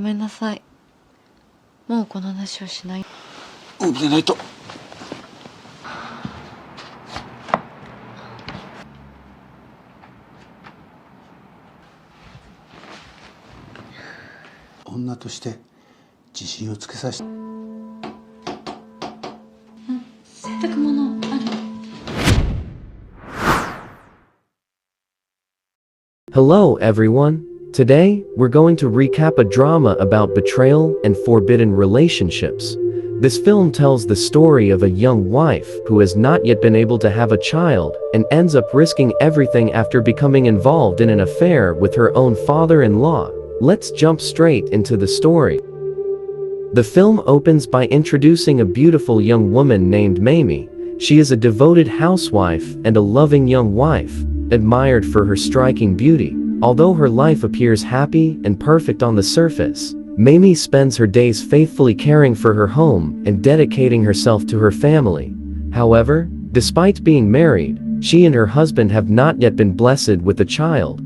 ごめんなさい。もうこの話をしない。危ないと。女として自信をつけさせて。洗濯物ある？ Hello everyone. Today, we're going to recap a drama about betrayal and forbidden relationships. This film tells the story of a young wife who has not yet been able to have a child and ends up risking everything after becoming involved in an affair with her own father-in-law. Let's jump straight into the story. The film opens by introducing a beautiful young woman named Mamie. She is a devoted housewife and a loving young wife, admired for her striking beauty. Although her life appears happy and perfect on the surface, Mamie spends her days faithfully caring for her home and dedicating herself to her family. However, despite being married, she and her husband have not yet been blessed with a child.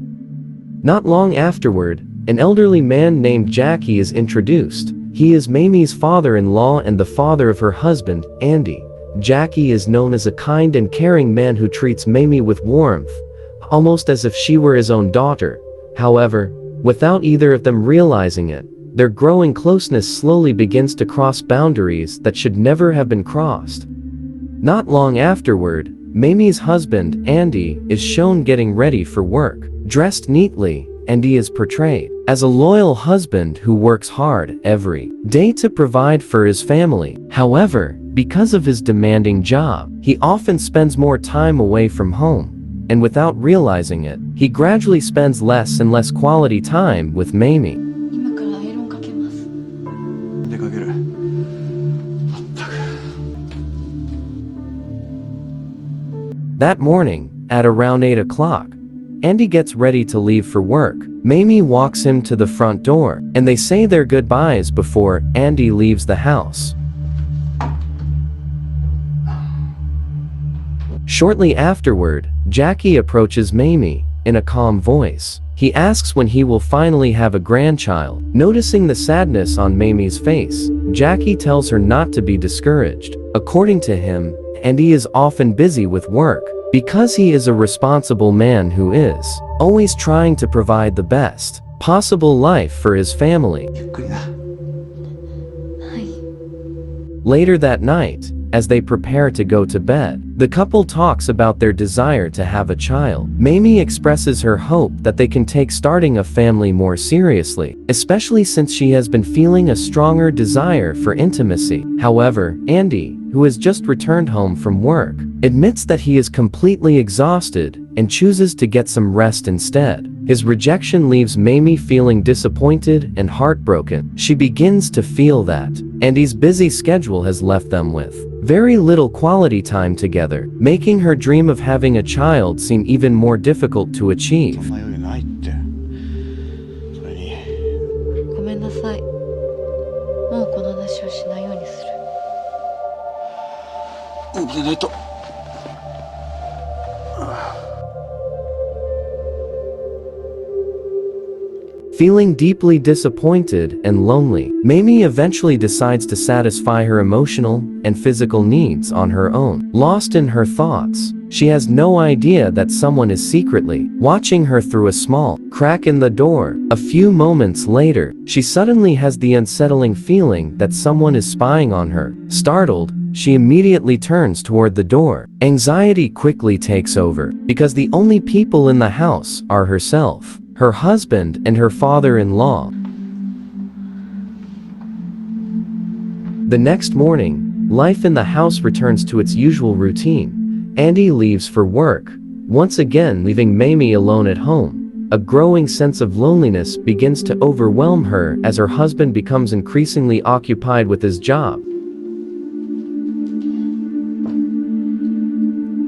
Not long afterward, an elderly man named Jackie is introduced. He is Mamie's father-in-law and the father of her husband, Andy. Jackie is known as a kind and caring man who treats Mamie with warmth, almost as if she were his own daughter. However, without either of them realizing it, their growing closeness slowly begins to cross boundaries that should never have been crossed. Not long afterward, Mamie's husband, Andy, is shown getting ready for work. Dressed neatly, Andy is portrayed as a loyal husband who works hard every day to provide for his family. However, because of his demanding job, he often spends more time away from home. And without realizing it, he gradually spends less and less quality time with Mamie. 今からアイロンかけます。出かける。まったく。That morning, at around 8 o'clock, Andy gets ready to leave for work. Mamie walks him to the front door, and they say their goodbyes before Andy leaves the house. Shortly afterward, Jackie approaches Mamie in a calm voice. He asks when he will finally have a grandchild. Noticing the sadness on Mamie's face, Jackie tells her not to be discouraged. According to him, Andy is often busy with work because he is a responsible man who is always trying to provide the best possible life for his family. ゆっくりな。はい。 Later that night, as they prepare to go to bed, the couple talks about their desire to have a child. Mamie expresses her hope that they can take starting a family more seriously, especially since she has been feeling a stronger desire for intimacy. However, Andy, who has just returned home from work, admits that he is completely exhausted and chooses to get some rest instead. His rejection leaves Mamie feeling disappointed and heartbroken. She begins to feel that Andy's busy schedule has left them with very little quality time together, making her dream of having a child seem even more difficult to achieve. そんなよりないって。それに。ごめんなさい。もうこの話をしないようにする。危ないと。Feeling deeply disappointed and lonely, Mamie eventually decides to satisfy her emotional and physical needs on her own. Lost in her thoughts, she has no idea that someone is secretly watching her through a small crack in the door. A few moments later, she suddenly has the unsettling feeling that someone is spying on her. Startled, she immediately turns toward the door. Anxiety quickly takes over, because the only people in the house are herself, her husband, and her father-in-law. The next morning, life in the house returns to its usual routine. Andy leaves for work, once again leaving Mamie alone at home. A growing sense of loneliness begins to overwhelm her as her husband becomes increasingly occupied with his job.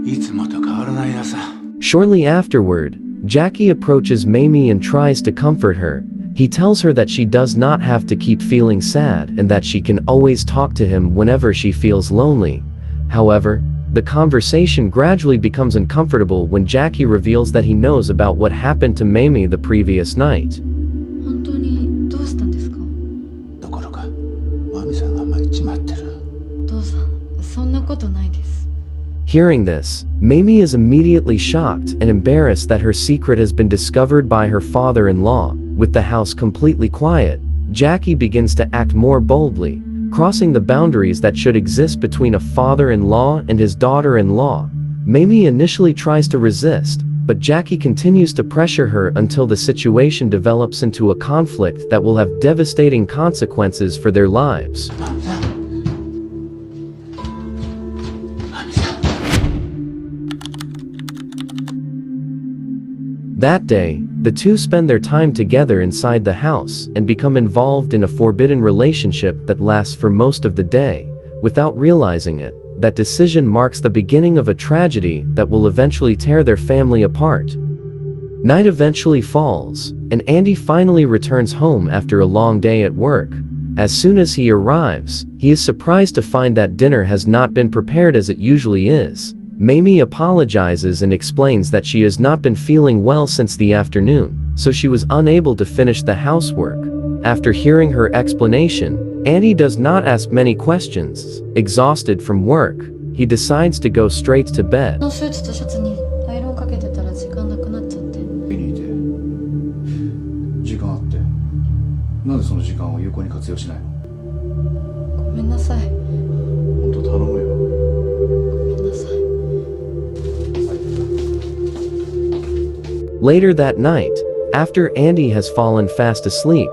いつもと変わらない朝。 Shortly afterward, Jackie approaches Mamie and tries to comfort her. He tells her that she does not have to keep feeling sad and that she can always talk to him whenever she feels lonely. However, the conversation gradually becomes uncomfortable when Jackie reveals that he knows about what happened to Mamie the previous night. 本当にどうしたんですか？ちまってる。お父さん、そんなことないです。 Hearing this, Mamie is immediately shocked and embarrassed that her secret has been discovered by her father-in-law. With the house completely quiet, Jackie begins to act more boldly, crossing the boundaries that should exist between a father-in-law and his daughter-in-law. Mamie initially tries to resist, but Jackie continues to pressure her until the situation develops into a conflict that will have devastating consequences for their lives. That day, the two spend their time together inside the house and become involved in a forbidden relationship that lasts for most of the day. Without realizing it, that decision marks the beginning of a tragedy that will eventually tear their family apart. Night eventually falls, and Andy finally returns home after a long day at work. As soon as he arrives, he is surprised to find that dinner has not been prepared as it usually is. Mamie apologizes and explains that she has not been feeling well since the afternoon, so she was unable to finish the housework. After hearing her explanation, Andy does not ask many questions. Exhausted from work, he decides to go straight to bed. このスーツとシャツにアイロンかけてたら時間なくなっちゃって。家にいて時間あってなんでその時間を有効に活用しないの？ごめんなさい。本当頼むよ。ごめんなさい。 Later that night, after Andy has fallen fast asleep,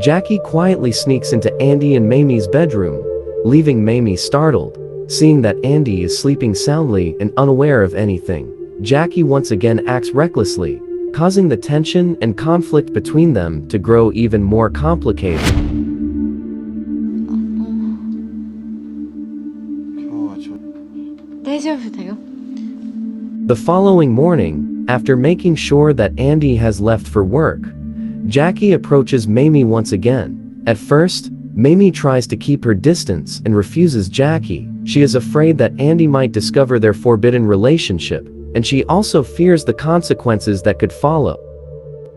Jackie quietly sneaks into Andy and Mamie's bedroom, leaving Mamie startled. Seeing that Andy is sleeping soundly and unaware of anything, Jackie once again acts recklessly, causing the tension and conflict between them to grow even more complicated. 大丈夫だよ。 The following morning, after making sure that Andy has left for work, Jackie approaches Mamie once again. At first, Mamie tries to keep her distance and refuses Jackie. She is afraid that Andy might discover their forbidden relationship, and she also fears the consequences that could follow.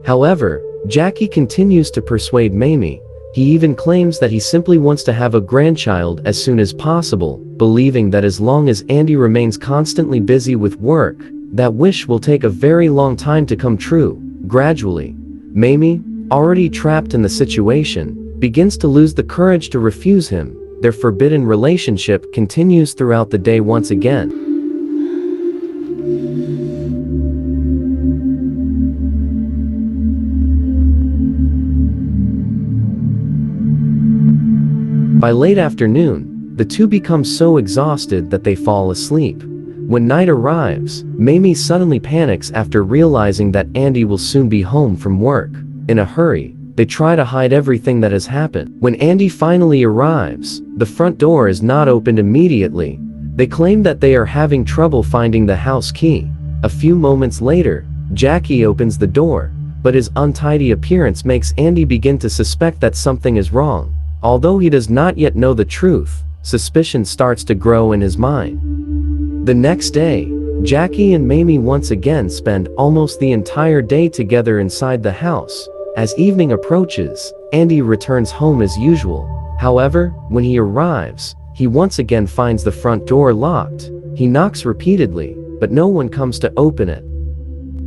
However, Jackie continues to persuade Mamie. He even claims that he simply wants to have a grandchild as soon as possible, believing that as long as Andy remains constantly busy with work, that wish will take a very long time to come true. Gradually, Mamie, already trapped in the situation, begins to lose the courage to refuse him. Their forbidden relationship continues throughout the day once again. By late afternoon, the two become so exhausted that they fall asleep. When night arrives, Mamie suddenly panics after realizing that Andy will soon be home from work. In a hurry, they try to hide everything that has happened. When Andy finally arrives, the front door is not opened immediately. They claim that they are having trouble finding the house key. A few moments later, Jackie opens the door, but his untidy appearance makes Andy begin to suspect that something is wrong. Although he does not yet know the truth, suspicion starts to grow in his mind. The next day, Jackie and Mamie once again spend almost the entire day together inside the house. As evening approaches, Andy returns home as usual. However, when he arrives, he once again finds the front door locked. He knocks repeatedly, but no one comes to open it.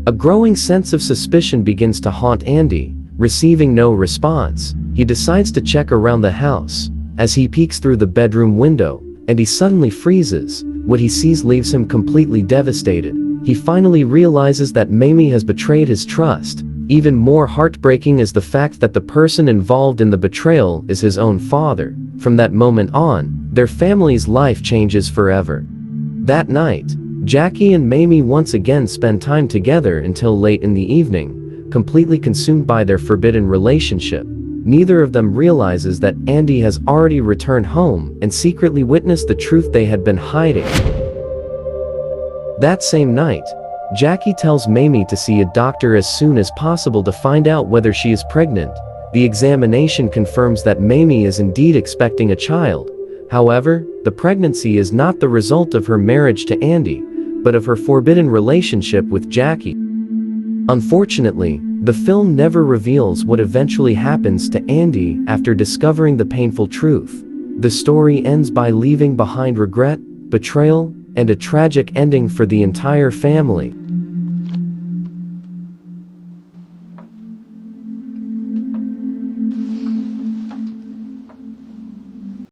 A growing sense of suspicion begins to haunt Andy. Receiving no response, he decides to check around the house. As he peeks through the bedroom window, and he suddenly freezes. What he sees leaves him completely devastated. He finally realizes that Mamie has betrayed his trust. Even more heartbreaking is the fact that the person involved in the betrayal is his own father. From that moment on, their family's life changes forever. That night, Jackie and Mamie once again spend time together until late in the evening, completely consumed by their forbidden relationship. Neither of them realizes that Andy has already returned home and secretly witnessed the truth they had been hiding. That same night, Jackie tells Mamie to see a doctor as soon as possible to find out whether she is pregnant. The examination confirms that Mamie is indeed expecting a child. However, the pregnancy is not the result of her marriage to Andy, but of her forbidden relationship with Jackie. Unfortunately, the film never reveals what eventually happens to Andy after discovering the painful truth. The story ends by leaving behind regret, betrayal, and a tragic ending for the entire family.